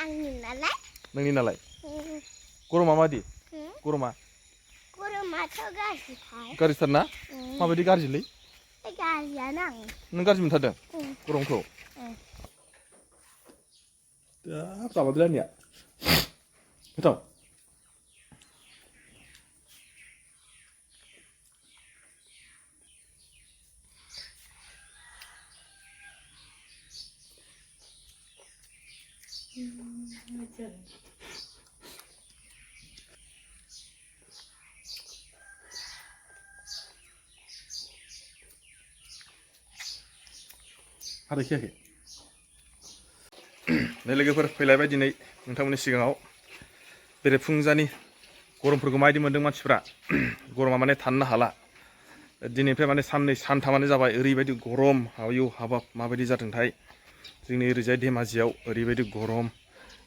आंनि नालाय नोंनि नालाय गरमा मादि गरमा गरमाथ' गाज्रिथार गाज्रिथार ना माबायदि गाज्रिलै गाज्रियानो आं नों गाज्रि मोनथारदों गरमखौ दा जाबाय आंनिया गोथाव हाथाय खियाखै नै लोगोफोर फैलायबाय दिनै नोंथांमोननि सिगाङाव बेरेफुंजानि गरमफोरखौ माबायदि मोन्दों मानसिफ्रा गरमा माने थानो हाला दिनैनिफ्राय माने साननै सानथामानो जाबाय ओरैबायदि गरम आयौ हाबाब माबायदि जादोंथाय जोंनि ओरैजाय धेमाजियाव ओरैबायदि गरम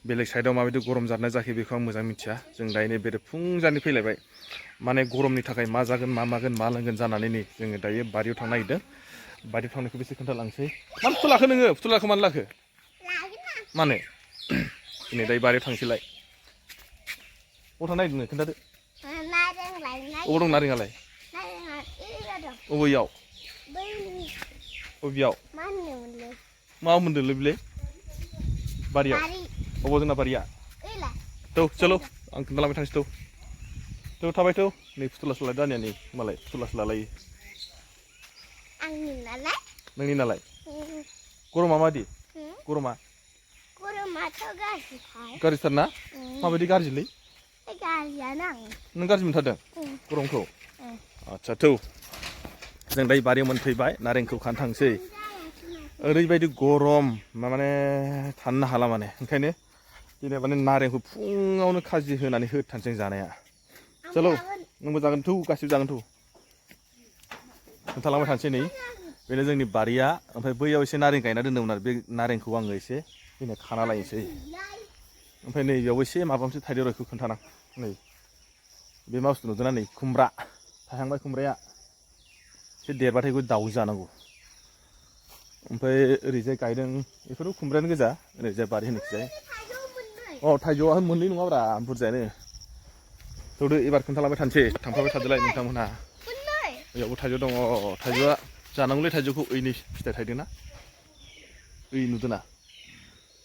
बेलेग साइडआव माबायदि गरम जानाय जाखो बेखौ आं मोजां मिथिया जों दायो नै बेरेफुंजानि फैलायबाय माने गरमनि थाखाय मा जागोन मा मागोन मा लोंगोन जानानै नै जोङो दायो बारियाव थांनो नागिरदों बारियाव थांनायखौ एसे खोन्थालांसै मानो फुथुलाखौ नोङो फुथुलाखौ मानो लाखो मानो दिनै दायो बारियाव थांसैलाय बबाव थांनो नागिरदों खोन्थादो अबाव दं नारेंआलाय अबेयाव अबेयाव मा मोन्दोंलै बेलाय बारियाव अबाव जोंना बारिया थौ चलो आं खोन्थालांबाय थांसै थौ थाबाय थौ नै फुथुलासो लादो दानिया नै मालाय फुथुलासो लालायो आंनि नालाय नोंनि नालाय गरमा मादि गरमा गरमाथ' गाज्रिथार गाज्रिथार ना माबायदि गाज्रिलै गाज्रियानो आं नों गाज्रि मोनथारदों गरमखौ आदसा थौ जों दायो बारियाव मोनफैबाय नारेंखौ खानो थांसै ओरैबायदि गरम माने थानो हाला माने ओंखायनो दिनै माने नारेंखौ फुङावनो खाजि होनानै होथारसै जानाया चलो नोंबो जागोन थौ गासिबो जागोन थौ खोन्थालांबाय थानोसै नै बेनो जोंनि बारिया ओमफ्राय बैयाव एसे नारें गायना दोन्दोंमोन आरो बे नारेंखौ आङो एसे दिनै खाना लायनोसै ओमफ्राय नै बेयावबो एसे माबा मोनसे थाइदेर बेखौ खोन्थानां नै बे मा बुस्थु नुदोंना नै खुमब्रा थायहांबाय खुमब्राया एसे देरबाथाय बेखौ दाउजो जानांगौ ओमफ्राय ओरैजाय गायदों बेफोरबो खुमब्रायानो गोजा ओरैजाय बारि होनोखिजाय थाइजौआ मोननै नङाब्रा बुरजायानो थौदो एबार खोन्थालांबाय थानोसै थांफाबाय थादोलाय नोंथांमोनहा बेयावबो थाइजौ दङ थाइजौआ जानांगौलै थाइजौखौ ओइनै फिथाइ थाइदोंना ओइ नुदोंना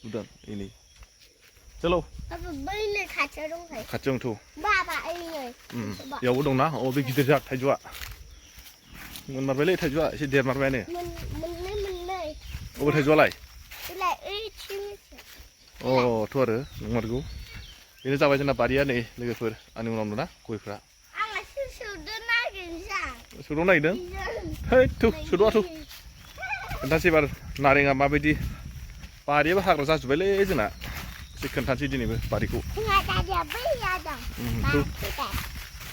नुदों ओइनै चलो खाथियावनो थौ बेयावबो दंना बे गिदिर जा थाइजौआ मोनमारबायलै थाइजौआ एसे देरमारबायानो अबे थाइजौआलाय थ' आरो नंमारगौ बेनो जाबाय जोंना बारिया नै लोगोफोर आंनि उनाव नुना गयफ्रा सोदौ नागिरदों है थौ सोदौआ थौ खोन्थासै एबार नारेंआ माबायदि बारियाबो हाग्रा जाजोब्बायलै जोंना एसे खोन्थानोसै दिनैबो बारिखौ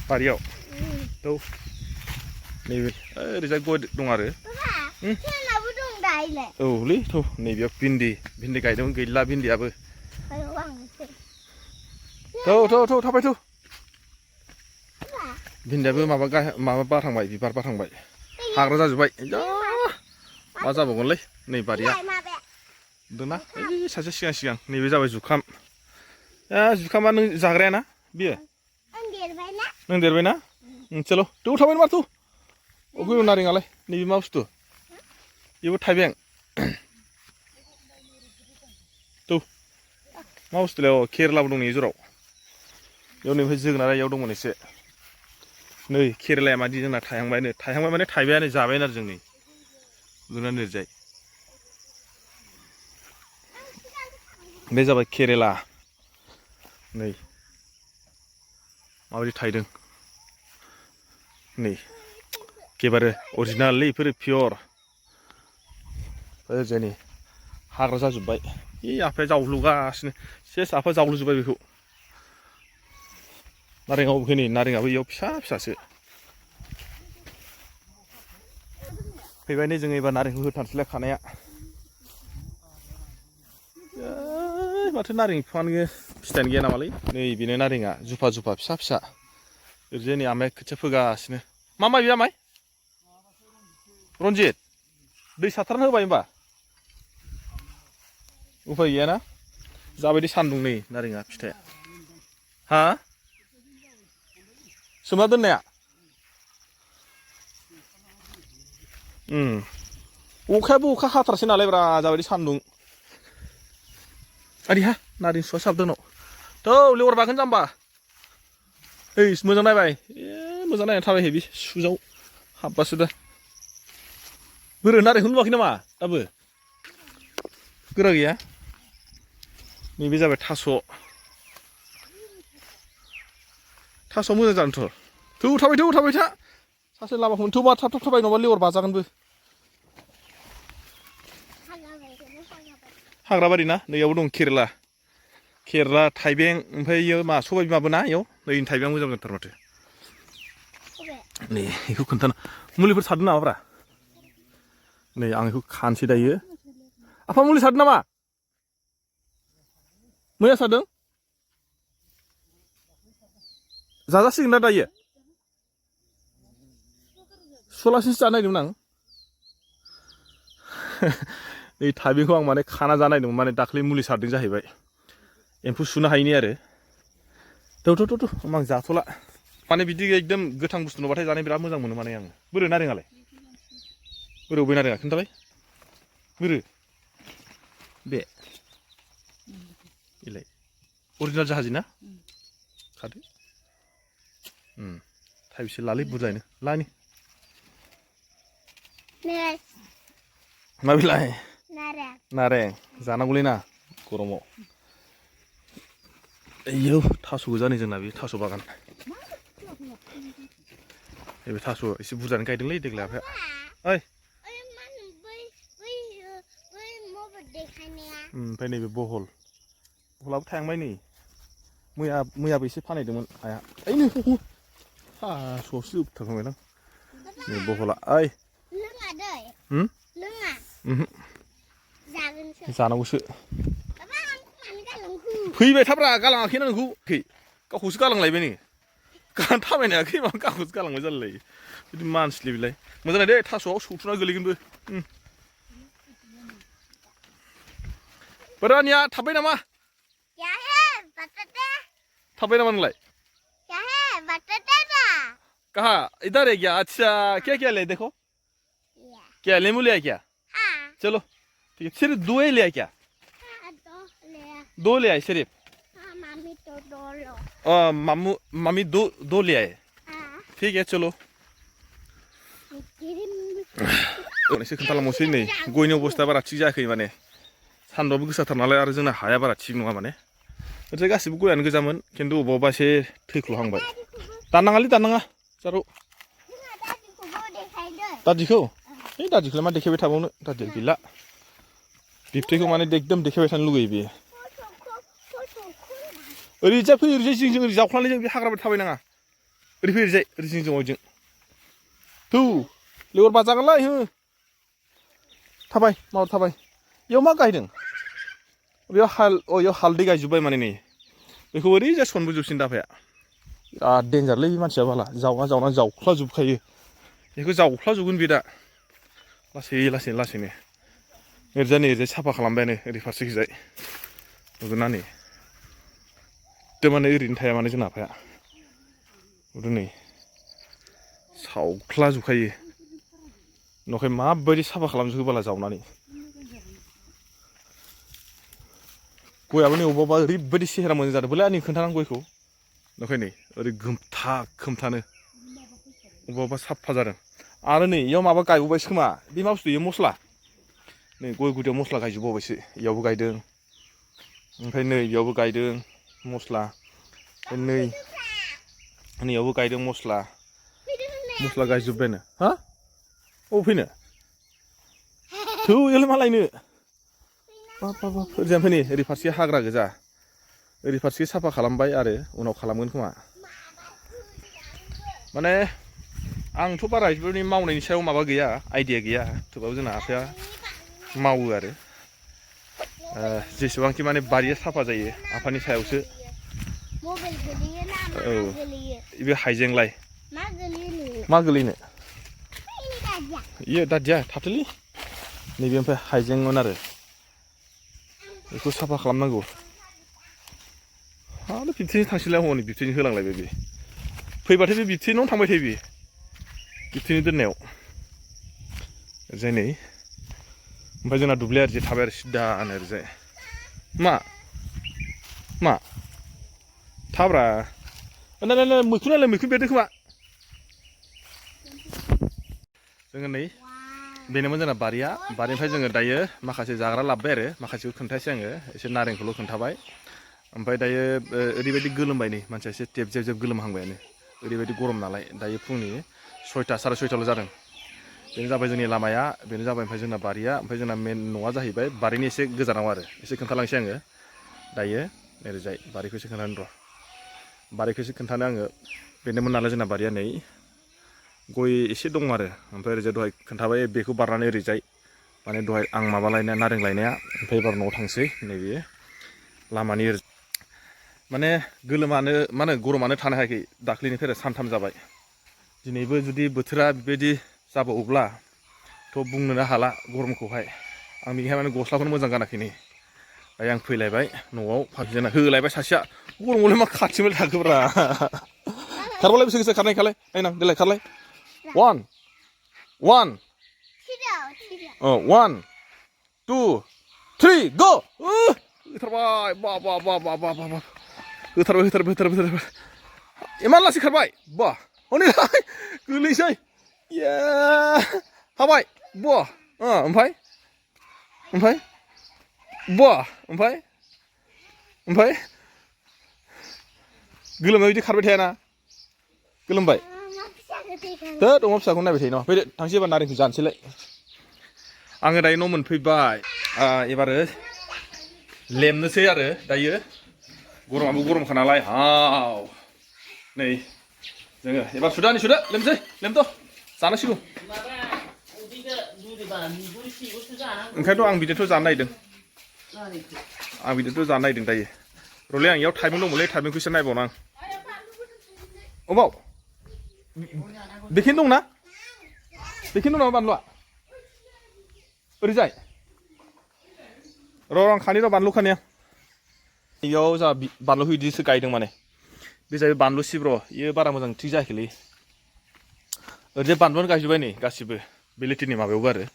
बारियाव थौ नैबे ओरैजाय गय दं आरो औलै थौ नैबेयाव भिन्दि गायदोंमोन गैला भिन्दियाबो थौ थाबाय थौ भिन्दियाबो माबा बारहांबाय बिबार बारहांबाय हाग्रा जाजोब्बाय मा जाबावगोनलै नै बारिया नुदोंना ओइ सासे सिगां नैबे जाबाय जुखाम जुखामा नों जाग्रायाना बियो नों देरबायना चलो थौ थाबाय माथो अबे नारेंआलाय नैबे मा बुस्थु बेबो थाइबें थौ मा बुस्थुलाय केरेलाबो दं नै जराव बेयाव नैफ्राय जोगोनारा इयाव दंमोन एसे नै केरेलाया मादि जोंना थायहांबाय माने थाइबायानो जाबायानो आरो जों नै नुनानै ओरैजाय बे जाबाय केरेला नै माबायदि थायदों नै एखेबारे अरिजिनाललै बेफोरो पियर ओरैजाय नै हाग्रा जाजोब्बाय आफाया जावलुगासिनो सेस आफाया जावलुजोब्बाय बेखौ नारेंआव नै नारेंआबो इयाव फिसा फिसासो फैबाय नै जोङो एबार नारेंखौ होथारसैलाय खानाया माथो नारें बिफाङानो फिथाइयानो गैया नामालै नै बेनो नारेंआ जुफा फिसा फिसा ओरैजाय नै आमाया खोथिया फोगासिनो मा माइ बे आमाय रन्जित दै सारथारना होबाय होमबा उफाय गैयाना जाबायदि सान्दुं नै नारेंआ फिथाइया हा सोमना दोननाया अखायाबो अखा हाथारसै नालाय ब्रा जाबायदि सान्दुं आरि हा नारें सुवा साबदों थौ लेवार बागोन जाम्बा ओइ मोजां नायबाय मोजां नायनानै थाबाय बे सुजाव हाबबासो दा बोरो नारेंखौ नुवाखै नामा दाबो गोरा गैया नैबे जाबाय थास' मोजां जानोथ' थौ थाबाय था सासे लामाखौ थौबा थाब थाबाय नङाबा लेवार बाजागोनबो हाग्राबारि ना नैयावबो दं केरेला थाइबें ओमफ्राय इयो मा सबाय बिमाबो ना इयाव नै थाइबें मोजां जाथार माथो नै बेखौ खोन्थाना मुलिफोर सारदों नामाब्रा नै आं बेखौ खानोसै दायो आफा मुलि सारदों नामा मैया सारदों जाजासिगोन ना दायो सलासिनसो जानो नागिरदोंमोन आं नै थाइबेंखौ आं माने खाना जानो नागिरदोंमोन माने दाख्लै मुलि सारदों जाहैबाय एम्फौ सुनो हायिनि आरो थौ आं जाथ'ला माने बिदि एकदम गोथां बुस्थु नुबाथाय जानो बिराद मोजां मोनो माने आं बोरो नारेंआलाय बोरो बबे नारेंआ खोन्थालाय बोरो बे इलाय अरिजिनाल जाहाजि ना खादो थाइबेसे लालै बुरजायैनो लानि माबिलाय नारें जानांगौलै ना गरमाव आयौ थास' गोजा नै जोंना बे थास' बागान बे थास' एसे बुरजानो गायदोंलै देग्लाय आफाया ओइ ओमफ्राय नैबे बहलाबो थायांबाय नै मैयाबो एसे फानहैदोंमोन आइया ओइनो थास'आवसो जोबथारखांबायदां नै बहला ओइ जानांगौसो फैबाय थाब्रा गालाङाखैना नोंखौ गावखौसो गालांलायबाय नै थाबायनो हायाखै मा गावखौसो गालांबाय जालायलायो बिदि मानसिलै बेलाय मोजां नाय दे थास'आव सौथुना गोलैगोनबो बोरानिया थाबबाय नामा थाबबाय नामा नोंलाय कहाँ इधर है क्या अच्छा क्या ले देखो क्या लेमू ले आया क्या चलो ठीक है सिर्फ दो ही ले आया क्या दो ले आए सिर्फ मामी दो ले आए ठीक है चलो एसे खोन्थालांबावसै नै गयनि अबस्था बारा थिग जायाखै माने सान्दुंआबो गोसाथार नालाय आरो जोंना हाया बारा थिग नङा माने ओरैजाय गासिबो गयानो गोजामोन खिन्थु अबेबा एसे थैख्लुहांबाय दाननाङालै दाननाङा जारौ दादिखौ है दादिखौलाय मा देखायबाय थाबावनो दादिया गैला बिबथैखौ माने एकदम देखायबाय थानो लुगैयो बेयो ओरैजाय फै ओरैजाय जिं ओरै जावख्लानानै जों बे हाग्राबारि थाबायनाङा ओरै फै ओरैजाय ओरै जिं ओइजों थौ लेवार बाजागोनलै हो थाबाय माबार थाबाय इयाव मा गायदों बेयाव हालदै गायजोब्बाय माने नै बेखौ ओरैजाय सनबोजोबसिन दाफाया बिराद देन्जारलै बे मानसिया बाला जावनानै जावख्लाजोबखायो बेखौ जावख्लाजोबगोन बे दा लासैनो ओरैजाय साफा खालामबायानो ओरै फारसेखैजाय नुगोनना नै माने ओरैनो थाया माने जोंना आफाया नै सावख्लाजोबखायो न'खाय माबायदि साफा खालामजोबो बाला जावनानै गयाबो नै अबेबा ओरैबायदि सेहेरा मोजां जादों बोलै आंनि खोन्थानांगौ गयखौ न'खाय नै ओरै खोमथानो अबेबा साफा जादों आरो नै इयाव माबा गायबावबायसो खोमा बे मा बुस्थु इयो मस्ला नै गय गुदियाव मस्ला गायजोबबावबायसो इयावबो गायदों ओमफ्राय नै इयावबो गायदों मस्ला नैयावबो गायदों मस्ला गायजोब्बायानो हा अबाव फैनो थौ इयावलाय मा लायनो बाब ओरैजाय फै नै ओरै फारसे हाग्रा गोजा ओरै फारसे साफा खालामबाय आरो उनाव खालामगोन खोमा माने आंथ' बारा बेफोरनि मावनायनि सायाव माबा गैया आइडिया गैया थेवबाबो जोंना आफाया मावो आरो जेसेबांखि माने बारिया साफा जायो आफानि सायावसो औ बे हाइजेंलाय मा गोलैनो इयो दादिया थाथोलै नैबे ओमफ्राय हाइजेंमोन आरो बेखौ साफा खालामनांगौ आरो बिबथैजों थांसैलाय हनै बिबथैजों होलांलायबाय बे फैबाथाय बे बिबथैनावनो थांबाय थायो बे बिबथैनि दोननायाव ओरैजाय नै ओमफ्राय जोंना दुब्लिया ओरैजाय थाबाय आरो सिदानो ओरैजाय मा थाब्रा मैखुन बेरदों खोमा जोङो नै बेनोमोन जोंना बारिनिफ्राय जोङो दायो माखासे जाग्रा लाबोबाय आरो माखासेखौ खोन्थासै आङो एसे नारेंखौल' खोन्थाबाय ओमफ्राय दायो ओरैबायदि गोलोमबाय नै मानसिया एसे जेब गोलोमहांबायानो ओरैबायदि गरम नालाय दायो फुंनि 6टा 6:30 जादों बेनो जाबाय जोंनि लामाया बेनो जाबाय ओमफ्राय जोंना बारिया ओमफ्राय जोंना मेन न'आ जाहैबाय बारिनि एसे गोजानाव आरो एसे खोन्थालांसै आङो दायो ओरैजाय बारिखौ एसे खोन्थानो र' बारिखौ एसे खोन्थानो आङो बेनोमोन नालाय जोंना बारिया नै गय एसे दं आरो ओमफ्राय ओरैजाय दहाय खोन्थाबाय बेखौ बारनानै ओरैजाय माने दहाय आं माबा लायनाय नारें लायनाया ओमफ्राय एबार न'आव थांसै नैबे लामानि माने गोलोमानो मा होनो गरमानो थानो हायाखै दाख्लैनिफ्राय सानथाम जाबाय दिनैबो जुदि बोथोरा बेबायदि जाबावोब्लाथ' बुंनोनो हाला गरमखौहाय आं बेनिखायनो माने गस्लाखौनो मोजां गानाखै नै दायो आं फैलायबाय न'आव फाखिजना होलायबाय सासेया गरमावलाय मा खाथिमोन थाखोब्रा खारबालाय बेसे गोसा खारनायखालाय नायनां देलाय खारलाय 1 1 2 3 go होथारबाय बा होथारबाय इमान लासै खारबाय बा हनै गोलैसै ये हाबाय बा ओमफ्राय बा ओमफ्राय गोलोमनायाव बिदि खारबाय थायाना गोलोमबाय अमा फिसाखौ नायबाय थायो नामा फैदो थांसै एबार नारेंखौ जानोसैलाय आङो दायो न' मोनफैबाय एबारो लेमनोसै आरो दायो गरमाबो गरमखा नालाय हाव नै जोङो एबार सुदो लेमसै लेमथ' जानांसिगौ ओंखायनोथ' आं बिदिथ' जानो नागिरदों दायो र'लै आं इयाव थाइबें दंमोनलै थाइबेंखौ एसे नायबावनो आं अबाव बेखिनो दंना नामा बानलुआ ओरैजाय र' आं खानि र' बानलु खानिया इयाव जोंहा बानलुखौ बिदिसो गायदों माने बे जाहैबाय बानलु सिब्र' इयो बारा मोजां थिग जायाखैलै ओरैजाय बानलुआनो गायजोब्बाय नै गासिबो बे लेथेरनि माबायावबो आरो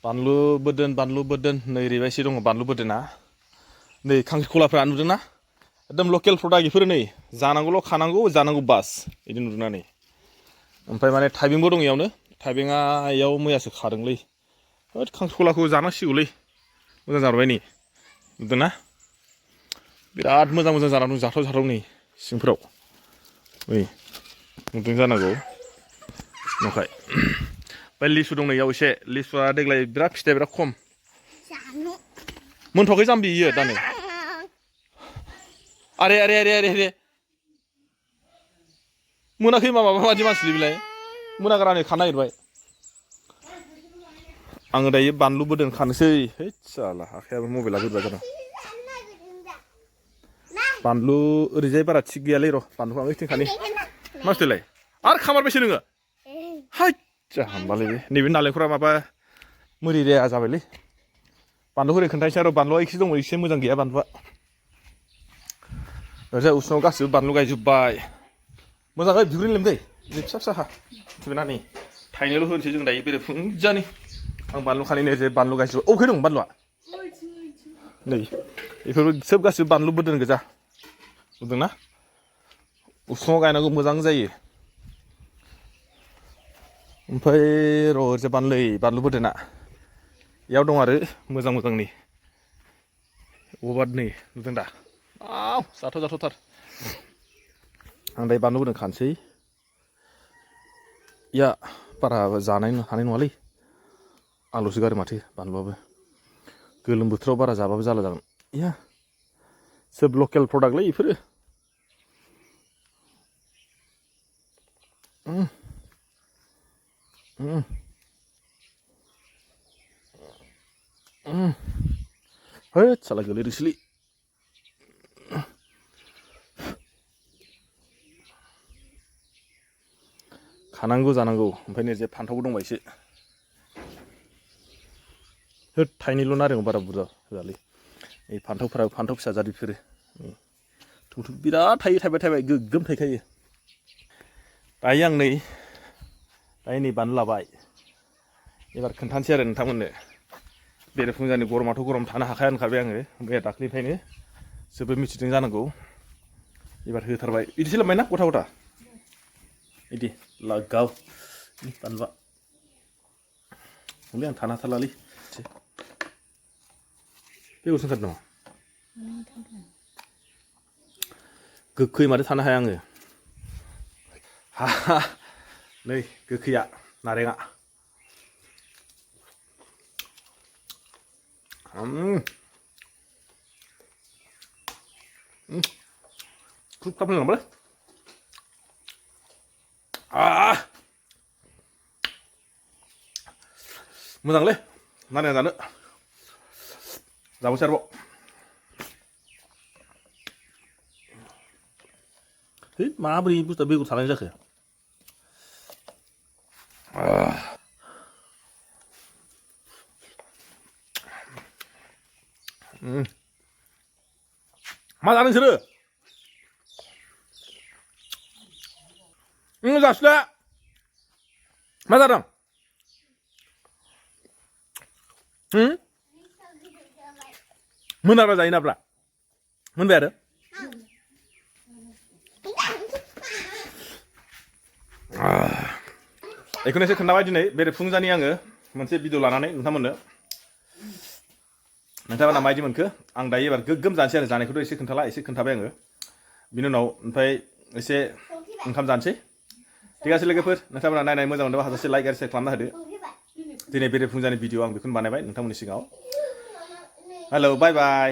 बानलु बोरदोन नै ओरैबायसो दङ बानलु बोरदोना नै खांख्रिखलाफ्रा नुदोंना एकदम लकेल प्रडाक्ट बेफोरो नै जानांगौल' खानांगौ बास बिदि नुदोंना नै ओमफ्राय माने थाइबेंबो दं इयावनो थाइबेंआ इयाव मैयासो खादोंलै होद खांख्रिखलाखौ जानांसिगौलै मोजां जाबाय नै नुदोंना बिराद मोजां जानानै दं जाथाव नै सिंफोराव नै नुदों जानांगौ ओमफ्राय लिसु दं नै इयाव एसे लिसुआ देग्लाय बिराद फिथाइ बिराद खम मोनथ'वाखै जाम्बि इयो दानो आरे मोनाखै माबादि मानसिलै बेलाय मोनागारानै खानो नागिरबाय आङो दायो बानलु बोरदोन खानोसै है साला आखायाबो मबाइला बोरैबा जादों बानलु ओरैजाय बारा थिग गैयालै र' बानलुखौ आं ओइथिं खानि मा बुस्थुलाय आरो खामारबायसो नोङो है जाम्बालै बे नैबे नालेंखरा माबा मोरिराया जाबायलै बानलुखौ ओरै खोन्थानोसै आरो बानलुआ एसे दङ एसे मोजां गैया बानलुआ ओरैजाय उसुङाव गासिबो बानलु गायजोब्बाय मोजाङै बिगुरनि लेमदै फिसा हा थुना नै थाइनैल' होनोसै जों दायो बेरेफुंजानि आं बानलु खानायनो ओरैजाय बानलु गायजोब्बाय अबेखै दं बानलुआ नै बेफोरबो सोब गासिबो बानलु बोरदोन गोजा नुदोंना उसुङाव गायनांगौ मोजां जायो ओमफ्राय र' ओरैजाय बानलु बोरदोना इयाव दं आरो मोजांनि अबावबा नै नुदों दा जाथावथार आं दायो बानलु बोरदोन खानोसै इया बारा जानो हानाय नङालै आलौसो गारो माथो बानलुआबो गोलोम बोथोराव बारा जाबाबो जाला जागोन इया सोब लकेल प्रडाक्टलै बेफोरो होद साला गोलैदोंसोलै खानांगौ जानांगौ ओमफ्राय नै फान्थावबो दंबाय एसे होद थाइनैल' नारेंआव बारा बुरजा होआलै फान्थाव फिसा जाद बेफोरो थुथु बिराद थाइबाय गोग्गोम थाइखायो दायो आं नै बानलु लाबाय एबार खोन्थानोसै आरो नोंथांमोननो बेरेफुंजानि गरमाथ' गरम थानो हाखाया होनखाबाय आङो ओमफ्राय दाख्लैनिफ्रायनो जोबोद मिथिदों जानांगौ एबार होथारबाय बिदिसो लांबाय ना गथा गथा इदि लागाव बानलुआ हले आं थानो हाथारलालै बेगर सोंखार दङ गोखै माथो थानो हाया आङो हा नै गोखैया नारेंआ खुब थाब होनलांबाय मोजांलै नारें जानो जाबावसै आरोबाव है माबोरै बुस्थुआ बेगर थानाय जाखो मा जादों नोंसोरो जासिला मा जादों मोनाब्ला जायो नाब्ला मोनबाय आरो बेखौनो एसे खोन्थाबाय दिनै बेरेफुंजानि आङो मोनसे भिडिअ लानानै नोंथांमोना माबायदि मोनखो आं दायो एबार गोग्गोम जानोसै आरो जानायखौथ' एसे खोन्थाला एसे खोन्थाबाय आङो बिनि उनाव ओमफ्राय एसे ओंखाम जानोसै ठीक आसे लोगोफोर नोंथांमोना नायनानै मोजां मोनदोंबा हाजासे लाइक आरो शेयार खालामना होदो दिनै बेरेफुंजानि भिडिअ आं बेखौनो बानायबाय नोंथांमोननि सिगाङाव हेलौ बाय बाय